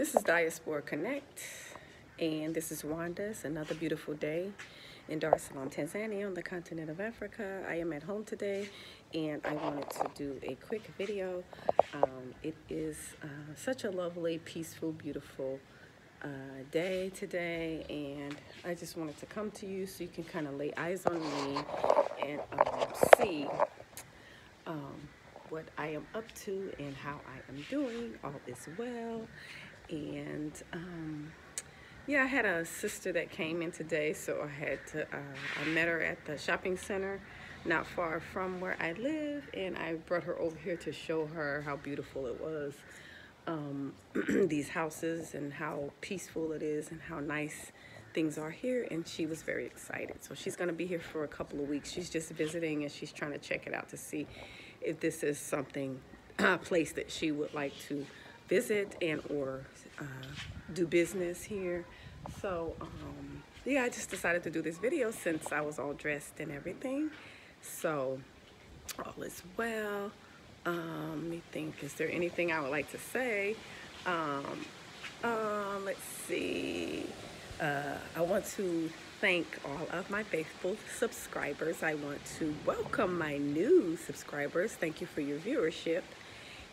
This is Diaspora Connect, and this is Wanda. It's another beautiful day in Dar es Salaam, Tanzania, on the continent of Africa. I am at home today, and I wanted to do a quick video. It is such a lovely, peaceful, beautiful day today, and I just wanted to come to you so you can kind of lay eyes on me and see what I am up to and how I am doing. All is well. And yeah, I had a sister that came in today, so I met her at the shopping center not far from where I live, and I brought her over here to show her how beautiful it was, these houses, and how peaceful it is and how nice things are here. And she was very excited, so she's going to be here for a couple of weeks. She's just visiting, and she's trying to check it out to see if this is something, a place that she would like to visit and or do business here. So yeah, I just decided to do this video since I was all dressed and everything. So all is well. Let me think, is there anything I would like to say? Let's see. I want to thank all of my faithful subscribers. I want to welcome my new subscribers. Thank you for your viewership.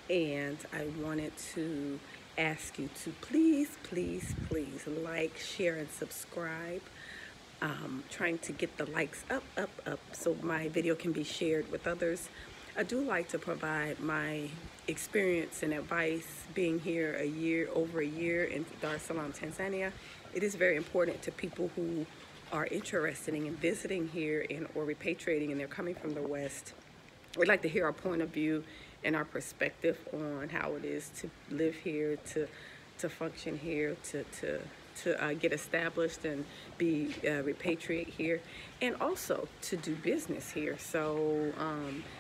And I wanted to ask you to please like, share, and subscribe. Trying to get the likes up so my video can be shared with others. I do like to provide my experience and advice being here over a year in Dar es Salaam, Tanzania. It is very important to people who are interested in visiting here and or repatriating, and they're coming from the West. We'd like to hear our point of view and our perspective on how it is to live here, to function here, to get established and be repatriate here, and also to do business here. So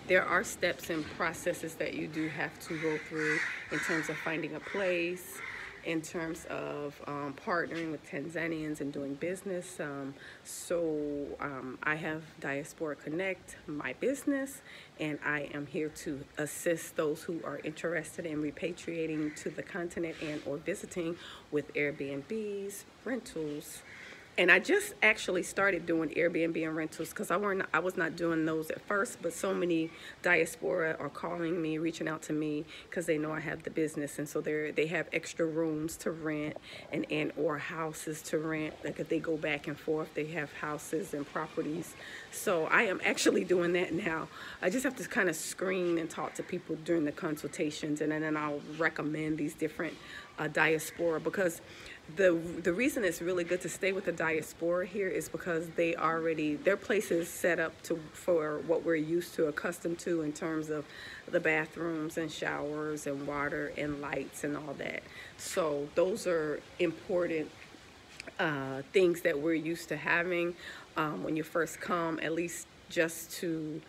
there are steps and processes that you do have to go through in terms of finding a place, in terms of partnering with Tanzanians and doing business. I have Diaspora Connect, my business, and I am here to assist those who are interested in repatriating to the continent and or visiting with Airbnbs, rentals. And I just actually started doing Airbnb and rentals because I was not doing those at first, but so many diaspora are calling me, reaching out to me because they know I have the business, and so they have extra rooms to rent and or houses to rent. Like if they go back and forth, they have houses and properties. So I am actually doing that now. I just have to kind of screen and talk to people during the consultations, and then I'll recommend these different diaspora, because the reason it's really good to stay with the diaspora here is because their place is set up for what we're used to, accustomed to, in terms of the bathrooms and showers and water and lights and all that. So those are important things that we're used to having when you first come, at least just to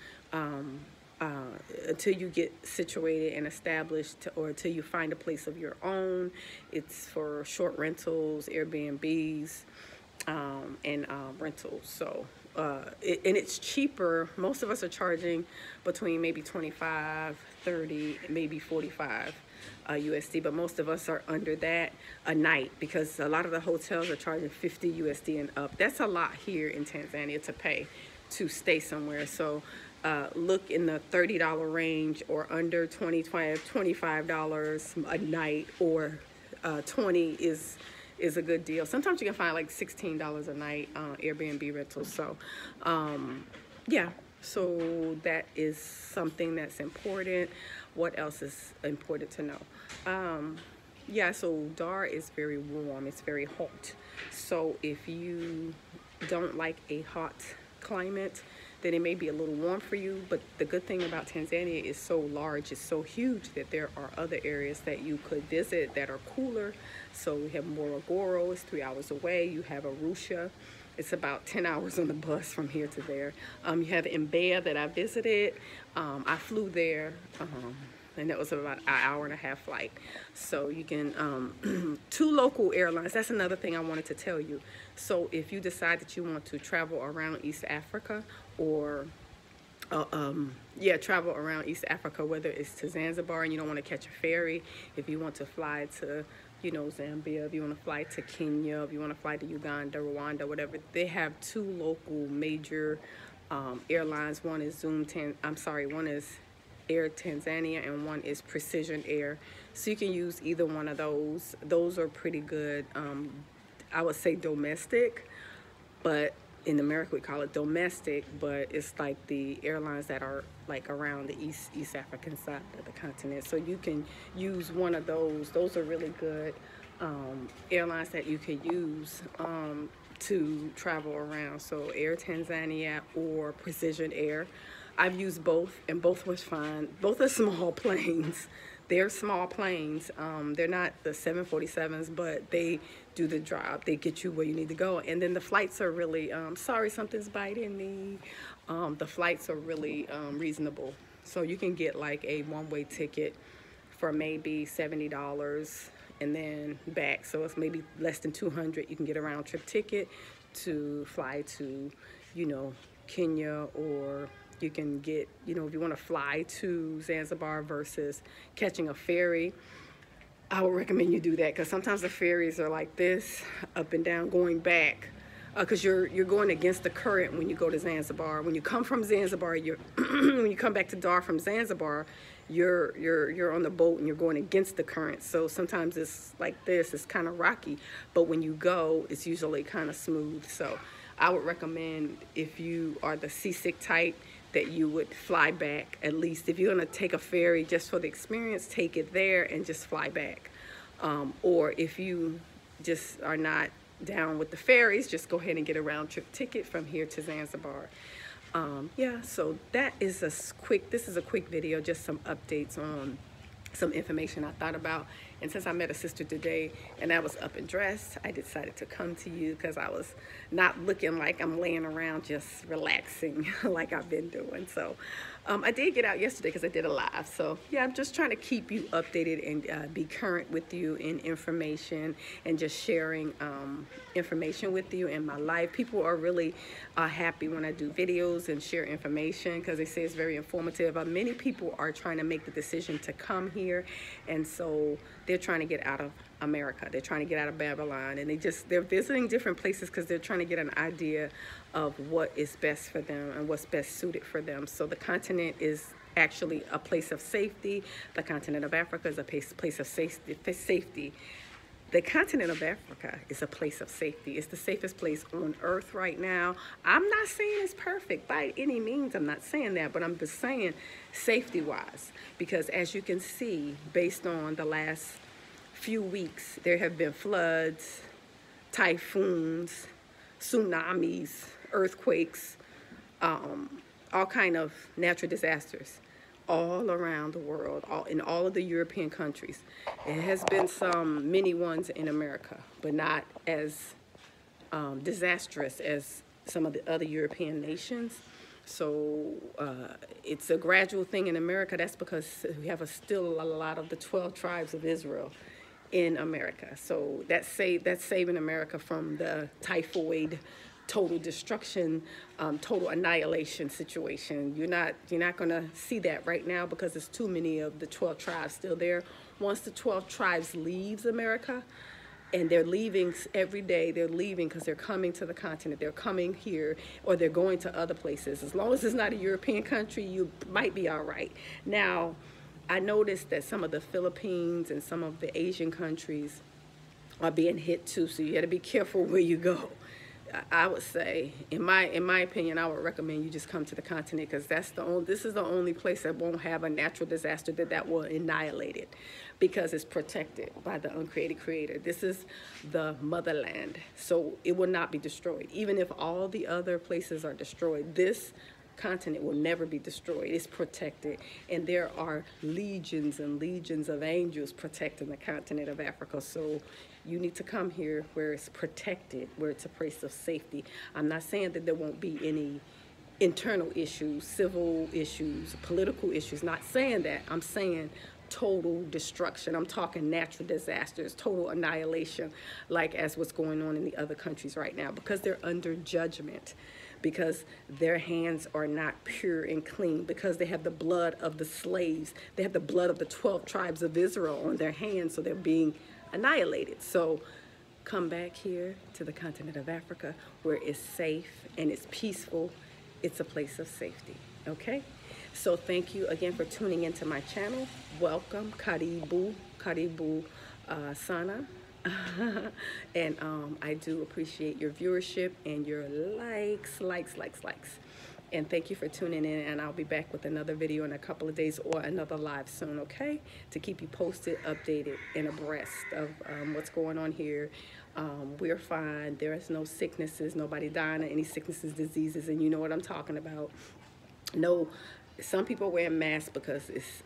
until you get situated and established, or until you find a place of your own. It's for short rentals, Airbnbs, and rentals. So and it's cheaper. Most of us are charging between maybe 25, 30, maybe 45 USD, but most of us are under that a night, because a lot of the hotels are charging 50 USD and up. That's a lot here in Tanzania to pay to stay somewhere. So look in the $30 range, or under $25 a night, or 20 is a good deal. Sometimes you can find like $16 a night Airbnb rentals. So yeah, so that is something that's important. What else is important to know? Yeah, so Dar is very warm. It's very hot. So if you don't like a hot climate, then it may be a little warm for you. But the good thing about Tanzania is so large, it's so huge, that there are other areas that you could visit that are cooler. So we have Morogoro, it's 3 hours away. You have Arusha, it's about 10 hours on the bus from here to there. You have Mbeya that I visited. I flew there, and that was about an hour and a half flight. So you can, 2 local airlines. That's another thing I wanted to tell you. So if you decide that you want to travel around East Africa, or yeah, travel around East Africa, whether it's to Zanzibar and you don't want to catch a ferry, if you want to fly to, you know, Zambia, if you want to fly to Kenya, if you want to fly to Uganda, Rwanda, whatever. They have two local major airlines. One is one is Air Tanzania and one is Precision Air. So you can use either one of those. Those are pretty good. I would say domestic, but in America we call it domestic, but it's like the airlines that are like around the East African side of the continent. So you can use one of those. Those are really good airlines that you can use to travel around. So Air Tanzania or Precision Air. I've used both, and both was fine. Both are small planes. They're small planes. They're not the 747s, but they do the job. They get you where you need to go. And then the flights are really, sorry, something's biting me. The flights are really reasonable. So you can get like a one-way ticket for maybe $70 and then back. So it's maybe less than $200. You can get a round trip ticket to fly to, you know, Kenya, or you can get, you know, if you want to fly to Zanzibar versus catching a ferry, I would recommend you do that, because sometimes the ferries are like this, up and down, going back, because you're going against the current when you go to Zanzibar. When you come from Zanzibar, when you come back to Dar from Zanzibar, you're on the boat and you're going against the current. So sometimes it's like this, it's kind of rocky, but when you go, it's usually kind of smooth. So I would recommend, if you are the seasick type, that you would fly back. At least if you're going to take a ferry just for the experience, take it there and just fly back. Or if you just are not down with the ferries, just go ahead and get a round trip ticket from here to Zanzibar. Yeah, so that is this is a quick video, just some updates on some information I thought about. And since I met a sister today and I was up and dressed, I decided to come to you because I was not looking like I'm laying around just relaxing like I've been doing. So I did get out yesterday because I did a live. So yeah, I'm just trying to keep you updated and be current with you in information, and just sharing information with you in my life. People are really happy when I do videos and share information, because they say it's very informative. Many people are trying to make the decision to come here, and so they're trying to get out of America. They're trying to get out of Babylon, and they're visiting different places because they're trying to get an idea of what is best for them and what's best suited for them. So the continent is actually a place of safety. The continent of Africa is a place of safety. The continent of Africa is a place of safety. It's the safest place on earth right now. I'm not saying it's perfect by any means. I'm not saying that, but I'm just saying safety-wise, because as you can see, based on the last few weeks, there have been floods, typhoons, tsunamis, earthquakes, all kind of natural disasters all around the world, in all of the European countries. There has been some mini ones in America, but not as disastrous as some of the other European nations. So it's a gradual thing in America. That's because we have still a lot of the 12 tribes of Israel in America. So that's saving America from the typhoid, total destruction, total annihilation situation. You're not going to see that right now because there's too many of the 12 tribes still there. Once the 12 tribes leaves America, and they're leaving every day, they're leaving because they're coming to the continent, they're coming here, or they're going to other places. As long as it's not a European country, you might be all right. Now, I noticed that some of the Philippines and some of the Asian countries are being hit too, so you got to be careful where you go. I would say, in my opinion, I would recommend you just come to the continent, because this is the only place that won't have a natural disaster that will annihilate it, because it's protected by the uncreated creator. This is the motherland, so it will not be destroyed. Even if all the other places are destroyed, this continent will never be destroyed. It's protected, and there are legions and legions of angels protecting the continent of Africa. So you need to come here where it's protected, where it's a place of safety. I'm not saying that there won't be any internal issues, civil issues, political issues. Not saying that. I'm saying total destruction. I'm talking natural disasters, total annihilation, like as what's going on in the other countries right now, because they're under judgment. because their hands are not pure and clean, because they have the blood of the slaves. They have the blood of the 12 tribes of Israel on their hands, so they're being annihilated. So come back here to the continent of Africa, where it's safe and it's peaceful. It's a place of safety, okay? So thank you again for tuning into my channel. Welcome, Karibu Sana. And I do appreciate your viewership and your likes. And thank you for tuning in, and I'll be back with another video in a couple of days or another live soon, okay? To keep you posted, updated, and abreast of what's going on here. We're fine. There is no sicknesses, nobody dying of any sicknesses, diseases, and you know what I'm talking about. No, some people wear masks because it's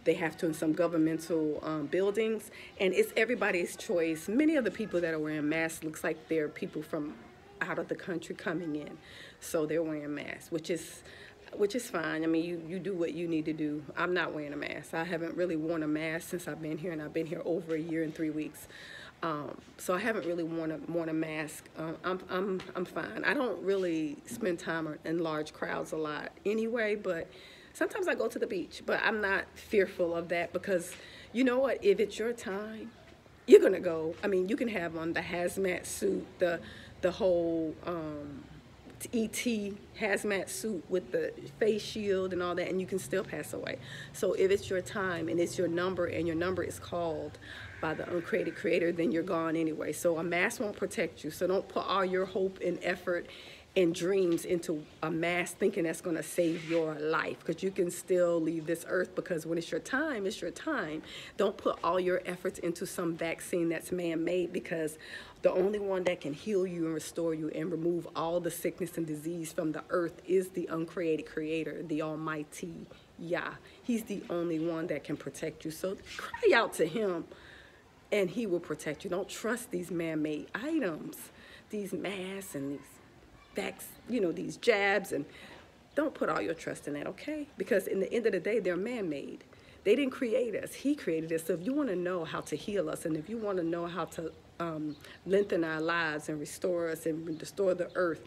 they have to in some governmental buildings, and it's everybody's choice. Many of the people that are wearing masks looks like they're people from out of the country coming in, so they're wearing masks, which is fine. I mean, you do what you need to do. I'm not wearing a mask. I haven't really worn a mask since I've been here, and I've been here over a year and 3 weeks. So I haven't really worn a mask. I'm fine. I don't really spend time in large crowds a lot anyway, but sometimes I go to the beach. But I'm not fearful of that, because you know what? If it's your time, you're gonna go. I mean, you can have on the hazmat suit, the whole ET hazmat suit with the face shield and all that, and you can still pass away. So if it's your time and it's your number, and your number is called by the uncreated creator, then you're gone anyway. So a mask won't protect you. So don't put all your hope and effort and dreams into a mask thinking that's going to save your life, because you can still leave this earth, because when it's your time, it's your time. Don't put all your efforts into some vaccine that's man-made, because the only one that can heal you and restore you and remove all the sickness and disease from the earth is the uncreated creator, the almighty Yah. He's the only one that can protect you. So cry out to him and he will protect you. Don't trust these man-made items, these masks and these jabs, and don't put all your trust in that, okay? Because in the end of the day, they're man-made. They didn't create us. He created us. So if you want to know how to heal us, and if you want to know how to lengthen our lives and restore us and restore the earth,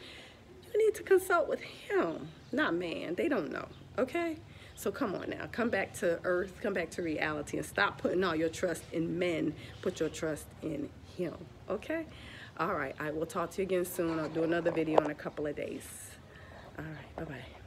you need to consult with him, not man. They don't know, okay? So come on now, come back to earth, come back to reality, and stop putting all your trust in men. Put your trust in him, okay? All right, I will talk to you again soon. I'll do another video in a couple of days. All right, bye-bye.